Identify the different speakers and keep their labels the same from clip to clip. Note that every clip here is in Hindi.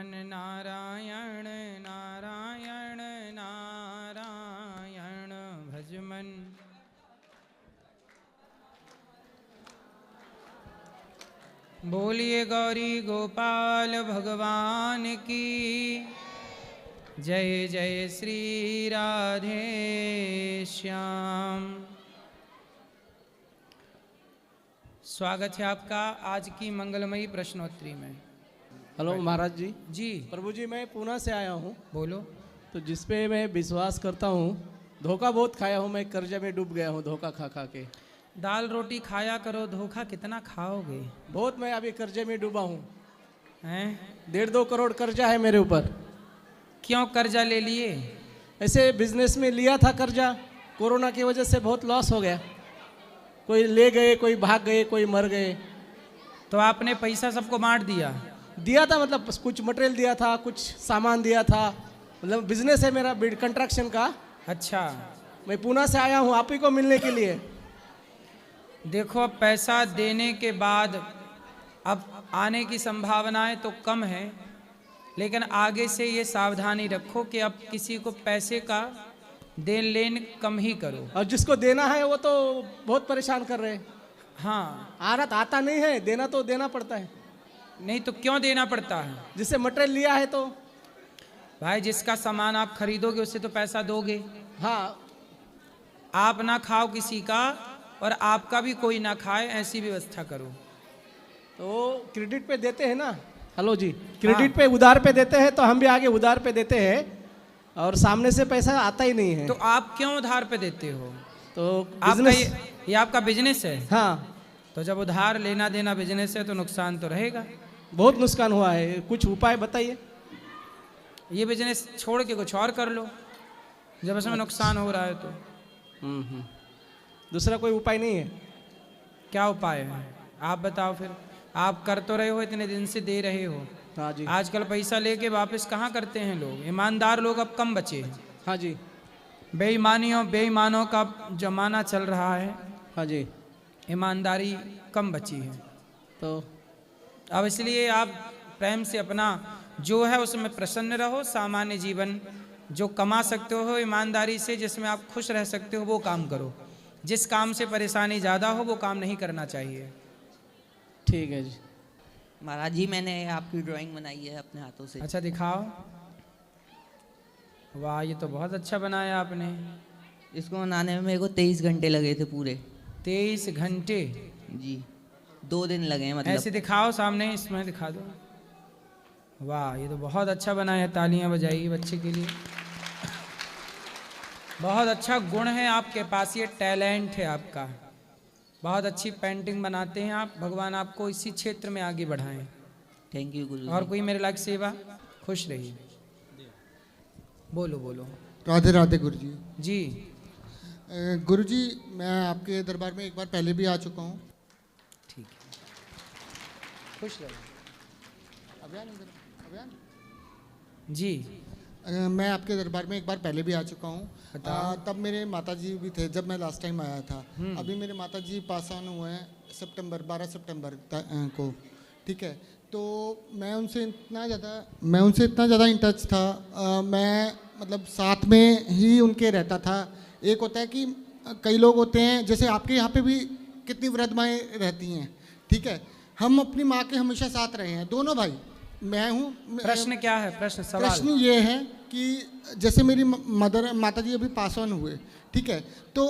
Speaker 1: मन नारायण नारायण नारायण भज मन। बोलिए गौरी गोपाल भगवान की जय। जय श्री राधे श्याम। स्वागत है आपका आज की मंगलमयी प्रश्नोत्तरी में।
Speaker 2: हेलो महाराज जी।
Speaker 1: जी
Speaker 2: प्रभु जी, मैं पुणे से आया हूँ।
Speaker 1: बोलो।
Speaker 2: तो जिस पे मैं विश्वास करता हूँ, धोखा बहुत खाया हूँ, मैं कर्जे में डूब गया हूँ धोखा खा खा के।
Speaker 1: दाल रोटी खाया करो, धोखा कितना खाओगे।
Speaker 2: बहुत मैं अभी कर्जे में डूबा हूँ।
Speaker 1: हैं
Speaker 2: 1.5-2 करोड़ कर्जा है मेरे ऊपर।
Speaker 1: क्यों कर्जा ले लिए?
Speaker 2: ऐसे बिजनेस में लिया था कर्जा, कोरोना की वजह से बहुत लॉस हो गया। कोई ले गए, कोई भाग गए, कोई मर गए।
Speaker 1: तो आपने पैसा सबको बांट दिया?
Speaker 2: दिया था, मतलब कुछ मटेरियल दिया था, कुछ सामान दिया था। मतलब बिजनेस है मेरा बिल्ड कंस्ट्रक्शन का।
Speaker 1: अच्छा,
Speaker 2: मैं पुणे से आया हूँ आप ही को मिलने के लिए।
Speaker 1: देखो पैसा देने के बाद अब आने की संभावनाएं तो कम है, लेकिन आगे से ये सावधानी रखो कि अब किसी को पैसे का देन लेन कम ही करो।
Speaker 2: और जिसको देना है वो तो बहुत परेशान कर रहे हैं।
Speaker 1: हाँ,
Speaker 2: आता नहीं है, देना तो देना पड़ता है।
Speaker 1: नहीं तो क्यों देना पड़ता है?
Speaker 2: जिससे मटेरियल लिया है तो।
Speaker 1: भाई जिसका सामान आप खरीदोगे उससे तो पैसा दोगे।
Speaker 2: हाँ,
Speaker 1: आप ना खाओ किसी का और आपका भी कोई ना खाए, ऐसी व्यवस्था करो।
Speaker 2: तो क्रेडिट पे देते हैं ना। हेलो जी, क्रेडिट पे उधार पे देते हैं, तो हम भी आगे उधार पे देते हैं और सामने से पैसा आता ही नहीं है।
Speaker 1: तो आप क्यों उधार पे देते हो?
Speaker 2: तो
Speaker 1: आपका ये आपका बिजनेस है।
Speaker 2: हाँ,
Speaker 1: तो जब उधार लेना देना बिजनेस है तो नुकसान तो रहेगा।
Speaker 2: बहुत नुकसान हुआ है, कुछ उपाय बताइए।
Speaker 1: ये बिजनेस छोड़ के कुछ और कर लो जब इसमें नुकसान हो रहा है तो।
Speaker 2: दूसरा कोई उपाय नहीं है?
Speaker 1: क्या उपाय है आप बताओ फिर। आप कर तो रहे हो, इतने दिन से दे रहे हो।
Speaker 2: हाँ जी।
Speaker 1: आजकल पैसा लेके वापस कहाँ करते हैं लोग? ईमानदार लोग अब कम बचे हैं।
Speaker 2: हाँ जी।
Speaker 1: बेईमानों का जमाना चल रहा है।
Speaker 2: हाँ जी।
Speaker 1: ईमानदारी कम बची है।
Speaker 2: तो
Speaker 1: अब इसलिए आप प्रेम से अपना जो है उसमें प्रसन्न रहो। सामान्य जीवन जो कमा सकते हो ईमानदारी से, जिसमें आप खुश रह सकते हो, वो काम करो। जिस काम से परेशानी ज़्यादा हो वो काम नहीं करना चाहिए।
Speaker 2: ठीक है जी।
Speaker 3: महाराज जी, मैंने आपकी ड्राइंग बनाई है अपने हाथों से।
Speaker 1: अच्छा दिखाओ। वाह, ये तो बहुत अच्छा बनाया आपने।
Speaker 3: इसको बनाने में मेरे को 23 घंटे लगे थे पूरे।
Speaker 1: 23 घंटे?
Speaker 3: जी, 2 दिन लगे हैं मतलब।
Speaker 1: ऐसे दिखाओ सामने, इसमें दिखा दो। वाह, ये तो बहुत अच्छा बनाया है। तालियां बजाइए बच्चे के लिए। बहुत अच्छा गुण है आपके पास, ये टैलेंट है आपका। बहुत अच्छी पेंटिंग बनाते हैं आप। भगवान आपको इसी क्षेत्र में आगे बढ़ाएं।
Speaker 3: थैंक यू गुरु।
Speaker 1: और कोई मेरे लायक सेवा? खुश रहिए। बोलो बोलो।
Speaker 4: राधे राधे गुरु जी।
Speaker 1: जी
Speaker 4: गुरु जी, मैं आपके दरबार में एक बार पहले भी आ चुका हूँ।
Speaker 1: ठीक है, खुश रहिए। जी
Speaker 4: मैं आपके दरबार में एक बार पहले भी आ चुका हूँ। तब मेरे माताजी भी थे जब मैं लास्ट टाइम आया था। अभी मेरे माताजी पास ऑन हुए हैं 12 सितंबर को। ठीक है, तो मैं उनसे इतना ज़्यादा इन टच था। मैं मतलब साथ में ही उनके रहता था। एक होता है कि कई लोग होते हैं, जैसे आपके यहाँ पे भी कितनी वृद्ध माएँ रहती हैं। ठीक है, हम अपनी माँ के हमेशा साथ रहे हैं, दोनों भाई। मैं हूँ।
Speaker 1: प्रश्न क्या है? सवाल?
Speaker 4: प्रश्न ये है कि जैसे मेरी माताजी अभी पास ऑन हुए। ठीक है, तो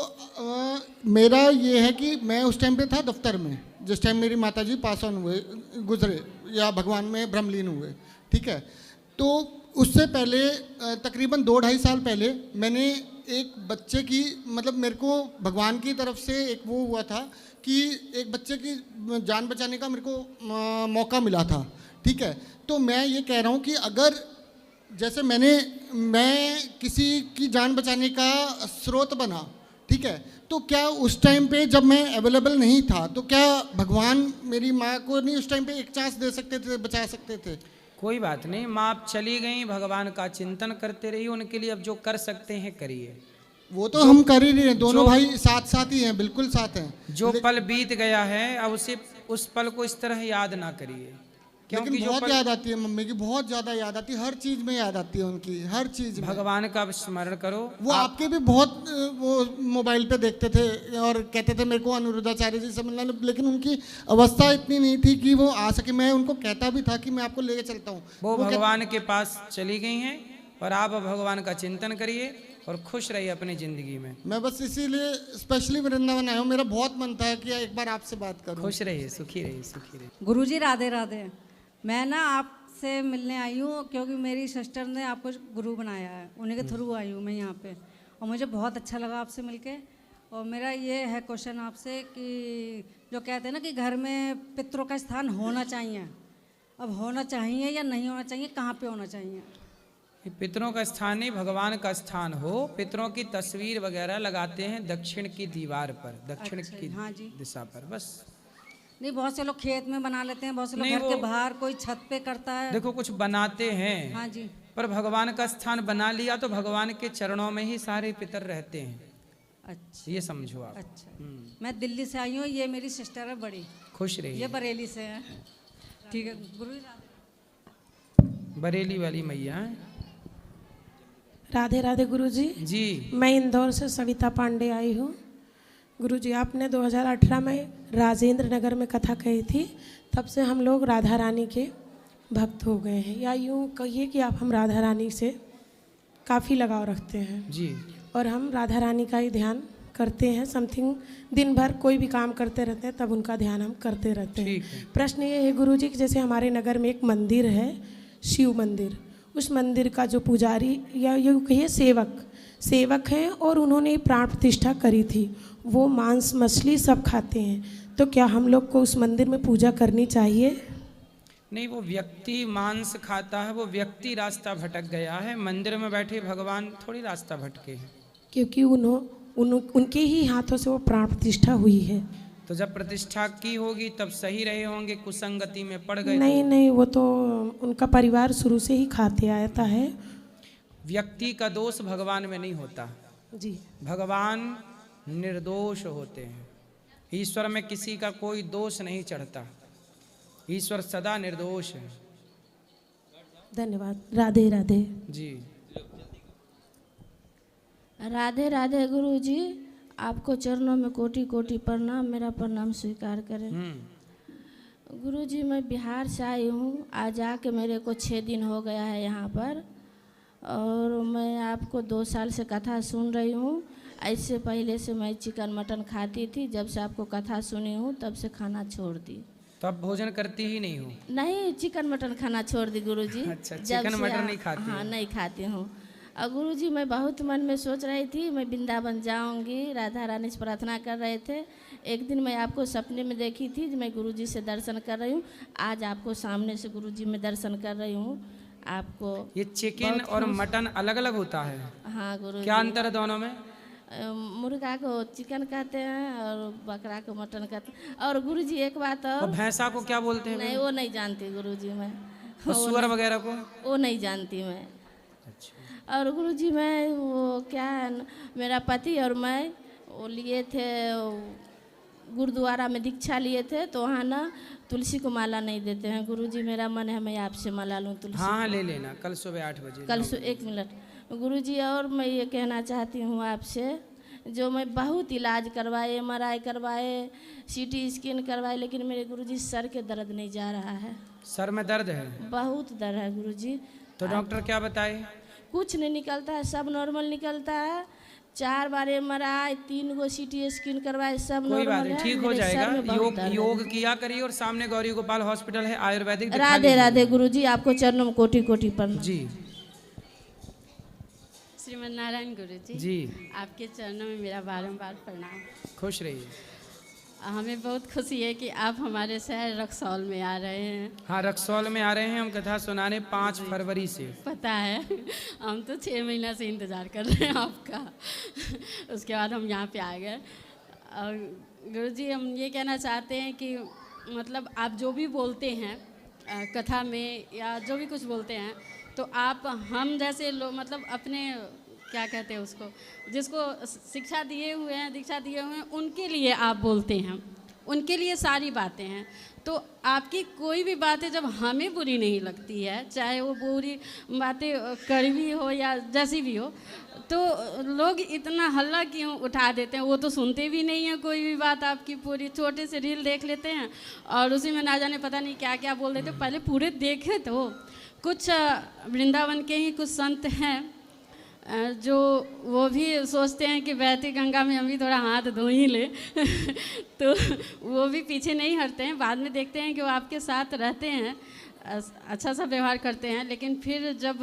Speaker 4: मेरा ये है कि मैं उस टाइम पे था दफ्तर में जिस टाइम मेरी माताजी पास ऑन हुए, गुजरे या भगवान में ब्रह्मलीन हुए। ठीक है, तो उससे पहले तकरीबन 2-2.5 साल पहले मैंने एक बच्चे की, मतलब मेरे को भगवान की तरफ से एक वो हुआ था कि एक बच्चे की जान बचाने का मेरे को मौका मिला था। ठीक है, तो मैं ये कह रहा हूँ कि अगर जैसे मैं किसी की जान बचाने का स्रोत बना, ठीक है, तो क्या उस टाइम पे जब मैं अवेलेबल नहीं था तो क्या भगवान मेरी माँ को नहीं उस टाइम पे एक चांस दे सकते थे, बचा सकते थे?
Speaker 1: कोई बात नहीं, माँ आप चली गई, भगवान का चिंतन करते रहिए। उनके लिए अब जो कर सकते हैं करिए।
Speaker 4: वो तो हम कर ही रहे हैं, दोनों भाई साथ साथ ही हैं, बिल्कुल साथ हैं।
Speaker 1: जो पल बीत गया है अब उस पल को इस तरह याद ना करिए क्योंकि
Speaker 4: लेकिन
Speaker 1: जो
Speaker 4: बहुत याद आती है मम्मी की, बहुत ज़्यादा याद आती है, हर चीज़ में याद आती है उनकी, हर चीज़ में।
Speaker 1: भगवान का स्मरण करो।
Speaker 4: वो आपके भी बहुत वो मोबाइल पे देखते थे और कहते थे मेरे को अनिरुद्धाचार्य जी से मिलना, लेकिन उनकी अवस्था इतनी नहीं थी कि वो आ सके। मैं उनको कहता भी था कि मैं आपको लेके चलता हूँ।
Speaker 1: वो भगवान के पास चली गई हैं और आप भगवान का चिंतन करिए और खुश रहिए अपनी जिंदगी में।
Speaker 4: मैं बस इसीलिए स्पेशली वृंदावन आया हूँ, मेरा बहुत मन था कि एक बार आपसे बात करूँ।
Speaker 1: खुश रहिए, सुखी रहिए, सुखी रहिए।
Speaker 5: गुरुजी राधे राधे। मैं ना आपसे मिलने आई हूँ क्योंकि मेरी सिस्टर ने आपको गुरु बनाया है, उन्हीं के थ्रू आई हूँ मैं यहाँ पे, और मुझे बहुत अच्छा लगा आपसे मिलके। और मेरा ये है क्वेश्चन आपसे कि जो कहते हैं ना कि घर में पितरों का स्थान होना चाहिए, अब होना चाहिए या नहीं होना चाहिए, कहाँ पे होना चाहिए?
Speaker 1: पितरों का स्थान नहीं, भगवान का स्थान हो। पितरों की तस्वीर वगैरह लगाते हैं दक्षिण की दीवार पर, दक्षिण
Speaker 5: अच्छा,
Speaker 1: की
Speaker 5: हाँ जी।
Speaker 1: दिशा पर, बस।
Speaker 5: नहीं, बहुत से लोग खेत में बना लेते हैं, बहुत से लोग
Speaker 1: नहीं,
Speaker 5: घर के
Speaker 1: वो-
Speaker 5: बाहर, कोई छत पे करता है।
Speaker 1: देखो कुछ बनाते हैं,
Speaker 5: हाँ जी।
Speaker 1: पर भगवान का स्थान बना लिया तो भगवान के चरणों में ही सारे पितर रहते हैं।
Speaker 5: अच्छा
Speaker 1: ये समझो आप।
Speaker 5: अच्छा। मैं दिल्ली से आई हूँ, ये मेरी सिस्टर है बड़ी,
Speaker 1: खुश
Speaker 5: ये
Speaker 1: रहिए।
Speaker 5: बरेली से है। ठीक है गुरु।
Speaker 1: बरेली वाली मैया हैं।
Speaker 6: राधे राधे गुरुजी।
Speaker 1: जी
Speaker 6: मैं इंदौर से सविता पांडे आई हूँ। गुरुजी आपने 2018 में राजेंद्र नगर में कथा कही थी, तब से हम लोग राधा रानी के भक्त हो गए हैं, या यूँ कहिए कि आप हम राधा रानी से काफ़ी लगाव रखते हैं
Speaker 1: जी।
Speaker 6: और हम राधा रानी का ही ध्यान करते हैं। समथिंग दिन भर कोई भी काम करते रहते हैं तब उनका ध्यान हम करते रहते हैं।
Speaker 1: ठीक है।
Speaker 6: प्रश्न ये है गुरुजी कि जैसे हमारे नगर में एक मंदिर है, शिव मंदिर, उस मंदिर का जो पुजारी या ये कहिए सेवक हैं और उन्होंने प्राण प्रतिष्ठा करी थी, वो मांस मछली सब खाते हैं, तो क्या हम लोग को उस मंदिर में पूजा करनी चाहिए?
Speaker 1: नहीं, वो व्यक्ति मांस खाता है, वो व्यक्ति रास्ता भटक गया है। मंदिर में बैठे भगवान थोड़ी रास्ता भटके हैं।
Speaker 6: क्योंकि उनके ही हाथों से वो प्राण प्रतिष्ठा हुई है।
Speaker 1: तो जब प्रतिष्ठा की होगी तब सही रहे होंगे, कुसंगति में पड़ गए
Speaker 6: नहीं
Speaker 1: तो
Speaker 6: नहीं, वो तो उनका परिवार शुरू से ही खाते आता है।
Speaker 1: व्यक्ति का दोष भगवान में नहीं होता।
Speaker 6: जी।
Speaker 1: भगवान निर्दोष होते हैं। ईश्वर में किसी का कोई दोष नहीं चढ़ता, ईश्वर सदा निर्दोष है।
Speaker 6: धन्यवाद। राधे राधे।
Speaker 1: जी।
Speaker 7: राधे राधे गुरु जी, आपको चरणों में कोटि कोटि प्रणाम, मेरा प्रणाम स्वीकार करें। गुरु जी मैं बिहार से आई हूँ, आज आके मेरे को 6 दिन हो गया है यहाँ पर, और मैं आपको 2 साल से कथा सुन रही हूँ। ऐसे पहले से मैं चिकन मटन खाती थी, जब से आपको कथा सुनी हूँ तब से खाना छोड़ दी।
Speaker 1: तो अब भोजन करती ही नहीं हो?
Speaker 7: नहीं, चिकन मटन खाना छोड़ दी गुरु जी।
Speaker 1: अच्छा, चिकन मटन नहीं खाती?
Speaker 7: हाँ, नहीं खाती हूँ। और गुरु जी मैं बहुत मन में सोच रही थी मैं वृंदावन जाऊंगी, राधा रानी से प्रार्थना कर रहे थे। एक दिन मैं आपको सपने में देखी थी, मैं गुरु जी से दर्शन कर रही हूँ, आज आपको सामने से गुरु जी में दर्शन कर रही हूँ। आपको
Speaker 1: ये चिकन और मटन अलग अलग होता है?
Speaker 7: हाँ गुरु
Speaker 1: क्या
Speaker 7: जी।
Speaker 1: अंतर है दोनों में?
Speaker 7: मुर्गा को चिकन कहते हैं और बकरा को मटन कहते हैं। और गुरु जी एक बात
Speaker 1: और
Speaker 7: और,
Speaker 1: भैंसा को क्या बोलते हैं?
Speaker 7: नहीं वो नहीं जानती गुरु जी मैं,
Speaker 1: और सुअर वगैरह को?
Speaker 7: वो नहीं जानती मैं।
Speaker 1: अच्छा।
Speaker 7: और गुरु जी मैं वो क्या है मेरा पति और मैं वो लिए थे गुरुद्वारा में दीक्षा लिए थे, तो वहाँ ना तुलसी को माला नहीं देते हैं। गुरु जी मेरा मन है मैं आपसे माला लूँ तुलसी।
Speaker 1: हाँ ले लेना, कल सुबह 8 बजे।
Speaker 7: कल 1 मिनट गुरु जी, और मैं ये कहना चाहती हूँ आपसे, जो मैं बहुत इलाज करवाए, MRI करवाए, CT स्कैन करवाए, लेकिन मेरे गुरु जी सर के दर्द नहीं जा रहा है।
Speaker 1: सर में दर्द है?
Speaker 7: बहुत दर्द है गुरु जी।
Speaker 1: तो डॉक्टर क्या बताए?
Speaker 7: कुछ नहीं निकलता है, सब नॉर्मल निकलता है। 4 बार MRI, 3 गो CT स्कैन करवाए, सब
Speaker 1: कोई बात
Speaker 7: नॉर्मल
Speaker 1: नहीं,
Speaker 7: है।
Speaker 1: ठीक हो
Speaker 7: मेरे सर
Speaker 1: जाएगा।
Speaker 7: में बहुत
Speaker 1: योग
Speaker 7: दर्द है।
Speaker 1: योग किया करिए और सामने गौरी गोपाल हॉस्पिटल है आयुर्वेदिक, दिखा
Speaker 7: राधे
Speaker 1: लीजिए।
Speaker 7: राधे गुरु जी, आपको चरणों में कोटि कोटि प्रणाम।
Speaker 1: जी
Speaker 8: श्रीमन नारायण गुरु जी,
Speaker 1: जी।
Speaker 8: आपके चरणों में मेरा बारंबार प्रणाम।
Speaker 1: खुश रहिए।
Speaker 8: हमें बहुत खुशी है कि आप हमारे शहर रक्सौल में आ रहे हैं।
Speaker 1: हाँ, रक्सौल में आ रहे हैं हम कथा सुनाने 5 फरवरी से।
Speaker 8: पता है, हम तो 6 महीना से इंतज़ार कर रहे हैं आपका। उसके बाद हम यहाँ पे आ गए। और गुरु जी हम ये कहना चाहते हैं कि मतलब आप जो भी बोलते हैं कथा में या जो भी कुछ बोलते हैं, तो आप हम जैसे लोग मतलब अपने क्या कहते हैं उसको, जिसको शिक्षा दिए हुए हैं, दीक्षा दिए हुए हैं, उनके लिए आप बोलते हैं। उनके लिए सारी बातें हैं। तो आपकी कोई भी बातें जब हमें बुरी नहीं लगती है, चाहे वो बुरी बातें कड़वी हो या जैसी भी हो, तो लोग इतना हल्ला क्यों उठा देते हैं? वो तो सुनते भी नहीं हैं कोई भी बात आपकी। पूरी छोटे से रील देख लेते हैं और उसी में ना जाने पता नहीं क्या क्या बोल देते। पहले पूरे देखे तो कुछ वृंदावन के ही कुछ संत हैं जो वो भी सोचते हैं कि बहती गंगा में हम भी थोड़ा हाथ धो ही ले तो वो भी पीछे नहीं हटते हैं। बाद में देखते हैं कि वो आपके साथ रहते हैं, अच्छा सा व्यवहार करते हैं, लेकिन फिर जब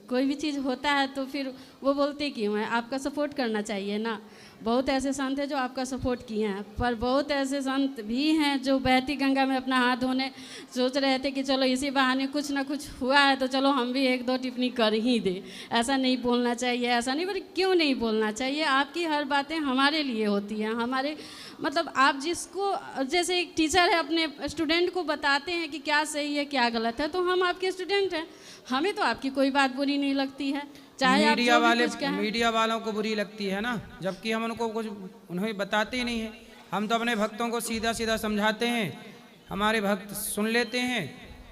Speaker 8: कोई भी चीज़ होता है तो फिर वो बोलते क्यों हैं? आपका सपोर्ट करना चाहिए ना। बहुत ऐसे संत हैं जो आपका सपोर्ट किए हैं, पर बहुत ऐसे संत भी हैं जो बहती गंगा में अपना हाथ धोने सोच रहे थे कि चलो इसी बहाने कुछ ना कुछ हुआ है तो चलो हम भी एक दो टिप्पणी कर ही दें। ऐसा नहीं बोलना चाहिए, ऐसा नहीं, पर क्यों नहीं बोलना चाहिए? आपकी हर बातें हमारे लिए होती हैं, हमारे मतलब आप जिसको, जैसे एक टीचर है अपने स्टूडेंट को बताते हैं कि क्या सही है क्या गलत है, तो हम आपके स्टूडेंट हैं, हमें तो आपकी कोई बात बुरी नहीं लगती है। चाहे
Speaker 1: मीडिया वालों को बुरी लगती है ना, जबकि हम उनको कुछ उन्हें बताते ही नहीं है। हम तो अपने भक्तों को सीधा सीधा समझाते हैं, हमारे भक्त सुन लेते हैं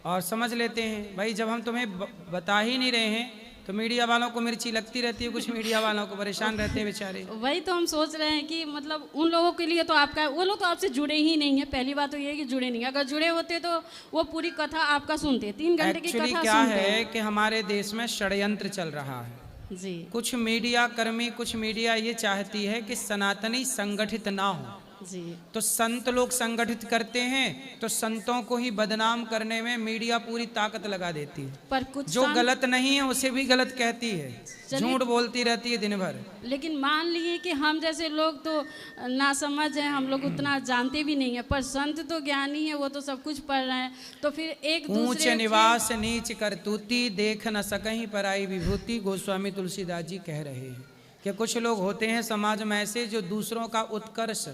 Speaker 1: और समझ लेते हैं। भाई जब हम तुम्हें बता ही नहीं रहे हैं तो मीडिया वालों को मिर्ची लगती रहती है, कुछ मीडिया वालों को परेशान रहते हैं बेचारे।
Speaker 8: वही तो हम सोच रहे हैं कि मतलब उन लोगों के लिए तो आपका, वो लोग तो आपसे जुड़े ही नहीं है। पहली बात तो ये है कि जुड़े नहीं है, अगर जुड़े होते तो वो पूरी कथा आपका सुनते, 3 घंटे की कथा
Speaker 1: क्या
Speaker 8: सुनते
Speaker 1: है कि हमारे देश में षड्यंत्र चल रहा है
Speaker 8: जी।
Speaker 1: कुछ मीडिया कर्मी, कुछ मीडिया ये चाहती है कि सनातनी संगठित ना हो
Speaker 8: जी।
Speaker 1: तो संत लोग संगठित करते हैं, तो संतों को ही बदनाम करने में मीडिया पूरी ताकत लगा देती है।
Speaker 8: पर कुछ
Speaker 1: जो गलत नहीं है उसे भी गलत कहती है, झूठ बोलती रहती है दिन भर।
Speaker 8: लेकिन मान लिए कि हम जैसे लोग तो नासमझ हैं, हम लोग उतना जानते भी नहीं है, पर संत तो ज्ञानी है, वो तो सब कुछ पढ़ रहे हैं। तो फिर एक
Speaker 1: ऊंच
Speaker 8: दूसरे
Speaker 1: निवास नीच करतूती, देख न सकहीं पराई विभूति, गोस्वामी तुलसीदास जी कह रहे हैं कि कुछ लोग होते हैं समाज में ऐसे जो दूसरों का उत्कर्ष,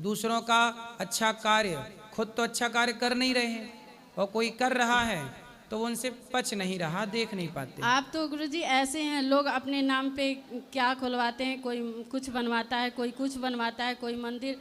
Speaker 1: दूसरों का अच्छा कार्य, खुद तो अच्छा कार्य कर नहीं रहे हैं और कोई कर रहा है तो वो उनसे पच नहीं रहा, देख नहीं पाते।
Speaker 8: आप तो गुरुजी ऐसे हैं, लोग अपने नाम पे क्या खुलवाते हैं, कोई कुछ बनवाता है, कोई कुछ बनवाता है, कोई मंदिर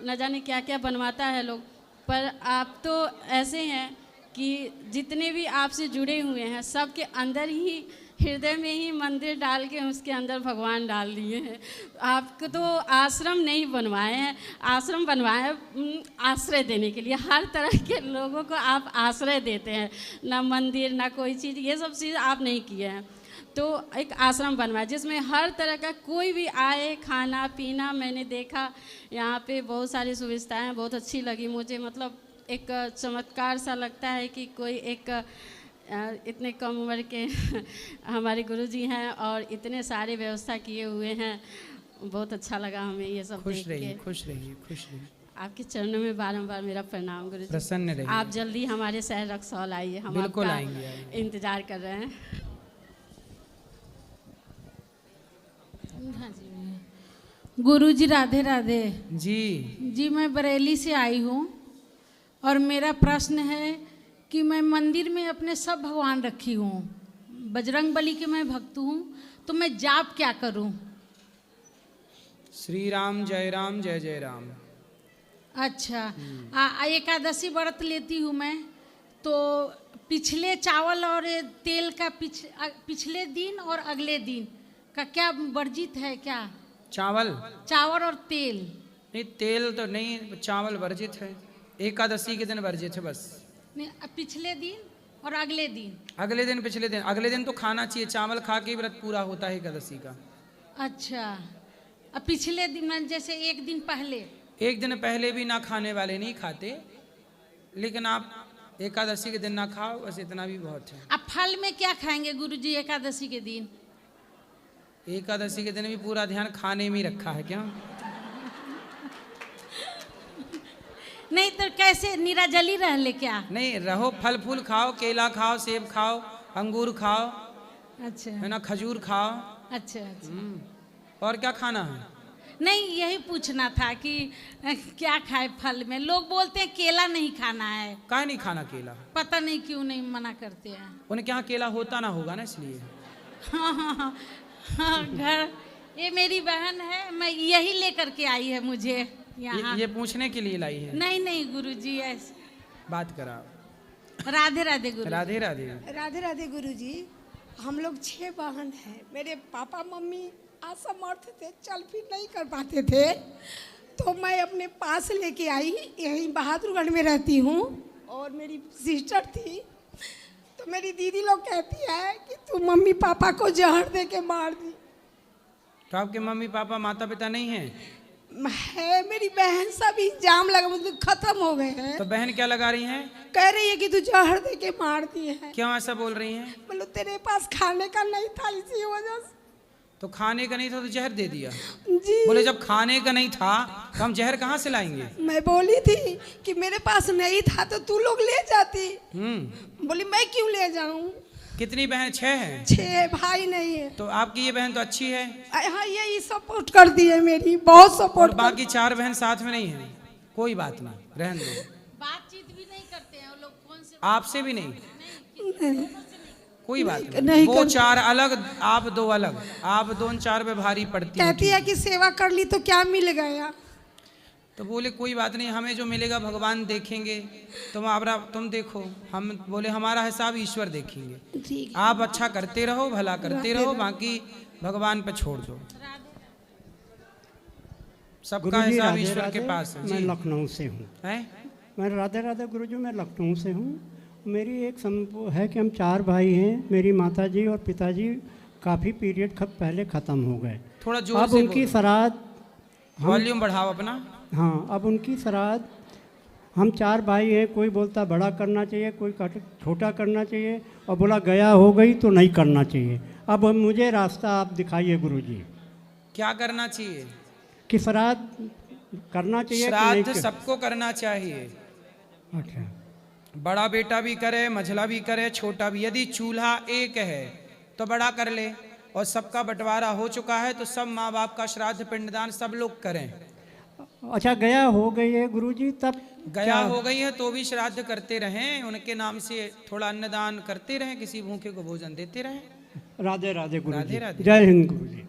Speaker 8: न जाने क्या क्या बनवाता है लोग। पर आप तो ऐसे हैं कि जितने भी आपसे जुड़े हुए हैं सबके अंदर ही, हृदय में ही मंदिर डाल के उसके अंदर भगवान डाल दिए हैं। आपको तो आश्रम नहीं बनवाए हैं, आश्रम बनवाए हैं आश्रय देने के लिए। हर तरह के लोगों को आप आश्रय देते हैं, ना मंदिर ना कोई चीज़, ये सब चीज़ आप नहीं किए हैं। तो एक आश्रम बनवाया जिसमें हर तरह का कोई भी आए, खाना पीना। मैंने देखा यहाँ पे बहुत सारी सुविधाएँ, बहुत अच्छी लगी मुझे। मतलब एक चमत्कार सा लगता है कि कोई एक इतने कम उम्र के हमारे गुरुजी हैं और इतने सारे व्यवस्था किए हुए हैं। बहुत अच्छा लगा हमें ये सब देख के।
Speaker 1: खुश रहिए, खुश रहिए।
Speaker 8: आपके चरणों में बारंबार मेरा प्रणाम गुरुजी।
Speaker 1: प्रसन्न रहिए।
Speaker 8: आप जल्दी हमारे शहर रक्सौल आइए, हम
Speaker 1: बिल्कुल
Speaker 8: आपका
Speaker 1: आएंगे।
Speaker 8: इंतजार कर रहे हैं।
Speaker 9: हाँ जी। गुरुजी राधे राधे
Speaker 1: जी।
Speaker 9: जी मैं बरेली से आई हूँ और मेरा प्रश्न है कि मैं मंदिर में अपने सब भगवान रखी हूँ, बजरंग बली के मैं भक्त हूँ, तो मैं जाप क्या करूँ?
Speaker 1: श्री राम जय राम जय जय राम।
Speaker 9: अच्छा। एकादशी व्रत लेती हूँ मैं, तो पिछले चावल और तेल का पिछले दिन और अगले दिन का क्या वर्जित है क्या?
Speaker 1: चावल
Speaker 9: और तेल
Speaker 1: नहीं, तेल तो नहीं, चावल वर्जित है। एकादशी के दिन वर्जित है बस।
Speaker 9: नहीं, पिछले दिन और अगले दिन?
Speaker 1: अगले दिन, पिछले दिन, अगले दिन तो खाना चाहिए। चावल खा के व्रत पूरा होता है एकादशी का।
Speaker 9: अच्छा। अब पिछले दिन जैसे एक दिन पहले?
Speaker 1: एक दिन पहले भी ना खाने वाले नहीं खाते, लेकिन आप एकादशी के दिन ना खाओ, बस इतना भी बहुत है।
Speaker 9: अब फल में क्या खाएंगे गुरुजी एकादशी के दिन?
Speaker 1: एकादशी के दिन भी पूरा ध्यान खाने में ही रखा है क्या?
Speaker 9: नहीं तो कैसे निराजली रह ले क्या?
Speaker 1: नहीं रहो, फल फूल खाओ, केला खाओ, सेब खाओ, अंगूर खाओ,
Speaker 9: अच्छा
Speaker 1: है ना, खजूर खाओ।
Speaker 9: अच्छा अच्छा।
Speaker 1: और क्या खाना है?
Speaker 9: नहीं यही पूछना था कि क्या खाए फल में। लोग बोलते हैं केला नहीं खाना है।
Speaker 1: काहे नहीं खाना केला?
Speaker 9: पता नहीं क्यों नहीं मना करते हैं।
Speaker 1: उनके यहाँ केला होता ना होगा ना, इसलिए।
Speaker 9: हाँ, घर ये मेरी बहन है, मैं यही लेकर के आई है मुझे। यहाँ
Speaker 1: ये पूछने के लिए लाई है?
Speaker 9: नहीं नहीं गुरुजी, ऐसे
Speaker 1: बात करा।
Speaker 9: राधे राधे गुरु।
Speaker 1: राधे राधे।
Speaker 10: राधे राधे गुरुजी। हम लोग 6 बहन हैं। मेरे पापा मम्मी असमर्थ थे, चल फिर नहीं कर पाते थे, तो मैं अपने पास लेके आई, यहीं बहादुरगढ़ में रहती हूँ। और मेरी सिस्टर थी, तो मेरी दीदी लोग कहती है कि तू मम्मी पापा को जहर दे के मार दी।
Speaker 1: तो आपके मम्मी पापा माता पिता नहीं हैं?
Speaker 10: है, मेरी बहन सब इल्जाम लगा, मतलब खत्म हो गए हैं।
Speaker 1: तो बहन क्या लगा रही हैं?
Speaker 10: कह रही है कि तू जहर दे के मार दी है।
Speaker 1: क्यों ऐसा बोल रही हैं?
Speaker 10: बोलो तेरे पास खाने का नहीं था, इसी वजह से।
Speaker 1: तो खाने का नहीं था तो जहर दे दिया?
Speaker 10: जी।
Speaker 1: बोले जब खाने का नहीं था तो हम जहर कहाँ से लाएंगे?
Speaker 10: मैं बोली थी कि मेरे पास नहीं था तो तू लोग ले जाती। बोली मैं क्यों ले जाऊं?
Speaker 1: कितनी बहन? 6 हैं।
Speaker 10: 6 भाई नहीं है।
Speaker 1: तो आपकी ये बहन तो अच्छी है।
Speaker 10: हाँ, यही सपोर्ट करती है मेरी, बहुत
Speaker 1: और
Speaker 10: सपोर्ट।
Speaker 1: बाकी 4 बहन साथ में नहीं है? कोई बात ना, रहने दो।
Speaker 9: बातचीत भी नहीं करते हैं वो लोग, फोन से।
Speaker 1: आपसे भी नहीं? कोई बात नहीं,
Speaker 10: नहीं
Speaker 1: वो 4 अलग, आप 2 अलग। आप दोनों 4 पे भारी पड़ती
Speaker 10: कहती है कि सेवा कर ली तो क्या मिल गया।
Speaker 1: तो बोले कोई बात नहीं, हमें जो मिलेगा भगवान देखेंगे, तुम देखो। हम बोले हमारा हिसाब ईश्वर देखेंगे, आप अच्छा करते रहो, भला करते रहो, बाकी भगवान पे छोड़ दो। सबका हिसाब ईश्वर के पास है।
Speaker 11: मैं लखनऊ से हूँ। मैं राधे राधे गुरुजी, मैं लखनऊ से हूँ। मेरी एक है कि हम 4 भाई हैं। मेरी माताजी और पिताजी काफ़ी पीरियड पहले ख़त्म हो गए।
Speaker 1: थोड़ा जोर
Speaker 11: अब
Speaker 1: से
Speaker 11: उनकी श्राद्ध,
Speaker 1: वॉल्यूम बढ़ाओ अपना।
Speaker 11: हाँ, अब उनकी श्राद्ध, हम 4 भाई हैं। कोई बोलता बड़ा करना चाहिए, कोई छोटा करना चाहिए, और बोला गया हो गई तो नहीं करना चाहिए। अब मुझे रास्ता आप दिखाइए गुरुजी।
Speaker 1: क्या करना चाहिए?
Speaker 11: कि श्राद्ध करना चाहिए?
Speaker 1: श्राद्ध सबको करना चाहिए।
Speaker 11: अच्छा।
Speaker 1: बड़ा बेटा भी करे, मझला भी करे, छोटा भी। यदि चूल्हा एक है तो बड़ा कर ले, और सबका बंटवारा हो चुका है तो सब माँ बाप का श्राद्ध पिंडदान सब लोग करें।
Speaker 11: अच्छा, गया हो गई है गुरुजी, तब
Speaker 1: गया हो गई है तो भी श्राद्ध करते रहें, उनके नाम से थोड़ा अन्नदान करते रहें, किसी भूखे को भोजन देते रहें।
Speaker 11: राधे राधे गुरुजी।
Speaker 1: राधे राधे।
Speaker 11: जय हिंद गुरुजी।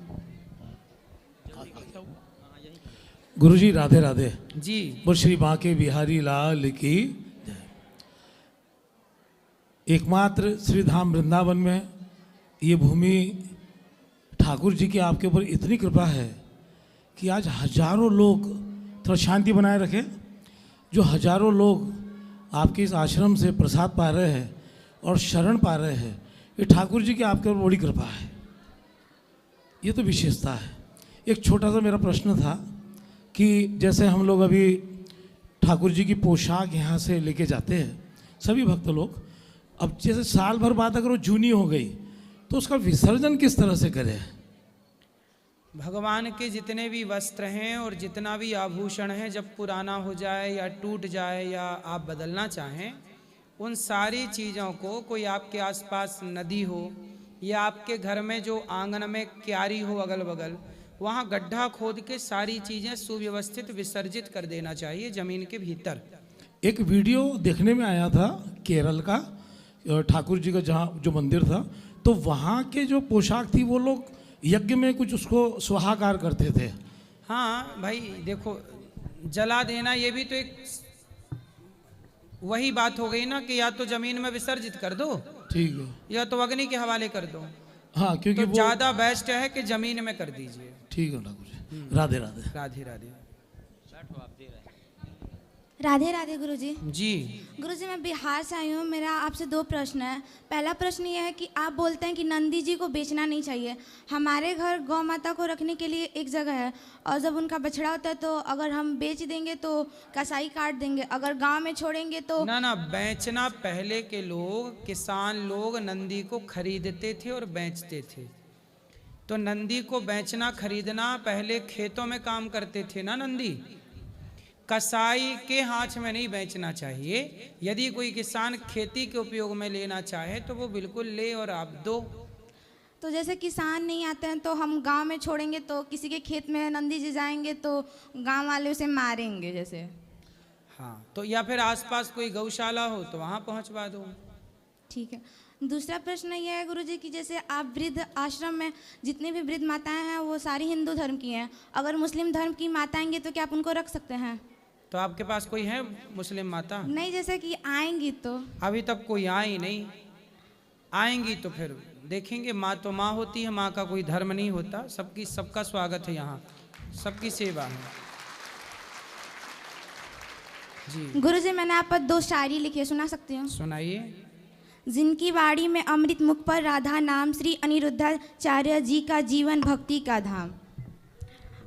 Speaker 12: गुरुजी राधे राधे
Speaker 1: जी।
Speaker 12: बोल श्री बांके बिहारी लाल की जय। एकमात्र श्री धाम वृंदावन में ये भूमि, ठाकुर जी की आपके ऊपर इतनी कृपा है कि आज हजारों लोग, थोड़ा शांति बनाए रखें, जो हजारों लोग आपके इस आश्रम से प्रसाद पा रहे हैं और शरण पा रहे हैं, ये ठाकुर जी की आपके ऊपर बड़ी कृपा है। ये तो विशेषता है। एक छोटा सा मेरा प्रश्न था कि जैसे हम लोग अभी ठाकुर जी की पोशाक यहाँ से लेके जाते हैं सभी भक्त लोग, अब जैसे साल भर बाद अगर वो जूनी हो गई तो उसका विसर्जन किस तरह से करें?
Speaker 1: भगवान के जितने भी वस्त्र हैं और जितना भी आभूषण है, जब पुराना हो जाए या टूट जाए या आप बदलना चाहें, उन सारी चीज़ों को, कोई आपके आसपास नदी हो या आपके घर में जो आंगन में क्यारी हो अगल बगल, वहाँ गड्ढा खोद के सारी चीज़ें सुव्यवस्थित विसर्जित कर देना चाहिए ज़मीन के भीतर।
Speaker 12: एक वीडियो देखने में आया था केरल का, ठाकुर जी का जहाँ जो मंदिर था, तो वहाँ के जो पोशाक थी वो लोग यज्ञ में कुछ उसको स्वाहाकार करते थे।
Speaker 1: हाँ भाई देखो, जला देना ये भी तो एक वही बात हो गई ना कि या तो जमीन में विसर्जित कर दो, ठीक है, या तो अग्नि के हवाले कर दो।
Speaker 12: हाँ, क्योंकि
Speaker 1: तो ज्यादा बेस्ट है कि जमीन में कर दीजिए।
Speaker 12: ठीक है ठाकुर जी। राधे राधे।
Speaker 1: राधे राधे।
Speaker 13: राधे राधे गुरुजी।
Speaker 1: जी
Speaker 13: गुरुजी, मैं बिहार से आई हूँ। मेरा आपसे 2 प्रश्न है। पहला प्रश्न ये है कि आप बोलते हैं कि नंदी जी को बेचना नहीं चाहिए। हमारे घर गौ माता को रखने के लिए एक जगह है, और जब उनका बछड़ा होता है तो अगर हम बेच देंगे तो कसाई काट देंगे, अगर गांव में छोड़ेंगे तो
Speaker 1: ना बेचना। पहले के लोग, किसान लोग नंदी को खरीदते थे और बेचते थे। तो नंदी को बेचना खरीदना, पहले खेतों में काम करते थे ना नंदी, कसाई के हाथ में नहीं बेचना चाहिए। यदि कोई किसान खेती के उपयोग में लेना चाहे तो वो बिल्कुल ले और आप दो।
Speaker 13: तो जैसे किसान नहीं आते हैं तो हम गांव में छोड़ेंगे तो किसी के खेत में नंदी जी जाएंगे तो गांव वाले उसे मारेंगे जैसे।
Speaker 1: हाँ, तो या फिर आसपास कोई गौशाला हो तो वहाँ पहुँचवा दो।
Speaker 13: ठीक है। दूसरा प्रश्न ये है गुरुजी कि जैसे आप वृद्ध आश्रम में जितनी भी वृद्ध माताएं हैं वो सारी हिंदू धर्म की हैं, अगर मुस्लिम धर्म की माताएंगे तो क्या आप उनको रख सकते हैं?
Speaker 1: तो आपके पास कोई है मुस्लिम माता?
Speaker 13: नहीं, जैसे कि आएंगी तो।
Speaker 1: अभी तक कोई आई नहीं, आएंगी तो फिर देखेंगे। माँ तो माँ होती है, माँ का कोई धर्म नहीं होता। सबका स्वागत है यहाँ, सबकी सेवा है जी।
Speaker 13: गुरुजी मैंने आप पर 2 शायरी लिखी है, सुना सकती हूँ?
Speaker 1: सुनाइए।
Speaker 13: जिनकी वाणी में अमृत मुख पर राधा नाम, श्री अनिरुद्धाचार्य जी का जीवन भक्ति का धाम।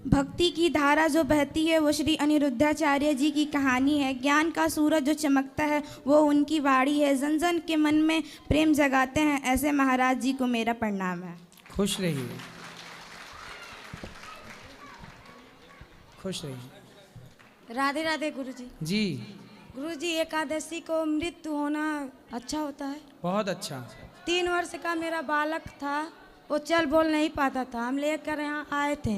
Speaker 13: भक्ति की धारा जो बहती है वो श्री अनिरुद्धाचार्य जी की कहानी है। ज्ञान का सूरज जो चमकता है वो उनकी वाणी है। जन जन के मन में प्रेम जगाते हैं, ऐसे महाराज जी को मेरा प्रणाम है।
Speaker 1: खुश रहिए, खुश रहिए।
Speaker 5: राधे राधे गुरुजी।
Speaker 1: जी
Speaker 5: गुरुजी, एकादशी को मृत्यु होना अच्छा होता है?
Speaker 1: बहुत अच्छा।
Speaker 5: 3 वर्ष का मेरा बालक था, वो चल बोल नहीं पाता था, हम लेकर यहाँ आए थे,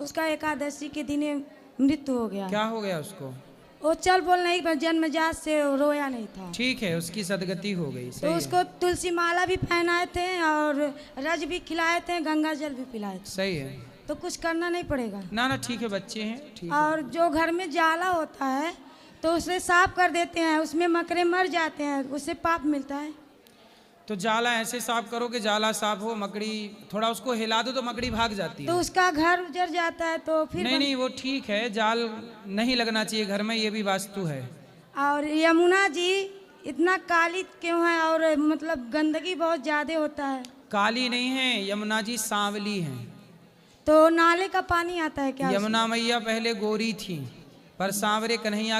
Speaker 5: उसका एकादशी के दिन मृत्यु हो गया।
Speaker 1: क्या हो गया उसको?
Speaker 5: वो चल बोल नहीं, जन्मजात से रोया नहीं था।
Speaker 1: ठीक है, उसकी सदगति हो गई।
Speaker 5: तो उसको तुलसी माला भी पहनाए थे और रज भी खिलाए थे, गंगा जल भी पिलाए थे।
Speaker 1: सही है,
Speaker 5: तो कुछ करना नहीं पड़ेगा
Speaker 1: ना ना, ठीक है, बच्चे हैं, ठीक है।
Speaker 5: और जो घर में जाला होता है तो उसे साफ कर देते हैं, उसमें मकड़े मर जाते हैं, उससे पाप मिलता है।
Speaker 1: तो जाला ऐसे साफ करो कि जाला साफ हो, मकड़ी थोड़ा उसको हिला दो तो मकड़ी भाग जाती है।
Speaker 5: तो उसका घर उजड़ जाता है तो फिर
Speaker 1: नहीं, वो ठीक है, जाल नहीं लगना चाहिए घर में, ये भी वास्तु है।
Speaker 5: और यमुना जी इतना काली क्यों है और मतलब गंदगी बहुत ज्यादा होता है?
Speaker 1: काली नहीं है यमुना जी, सांवली हैं।
Speaker 5: तो नाले का पानी आता है क्या?
Speaker 1: यमुना मैया पहले गोरी थी, पर सांवरे कन्हैया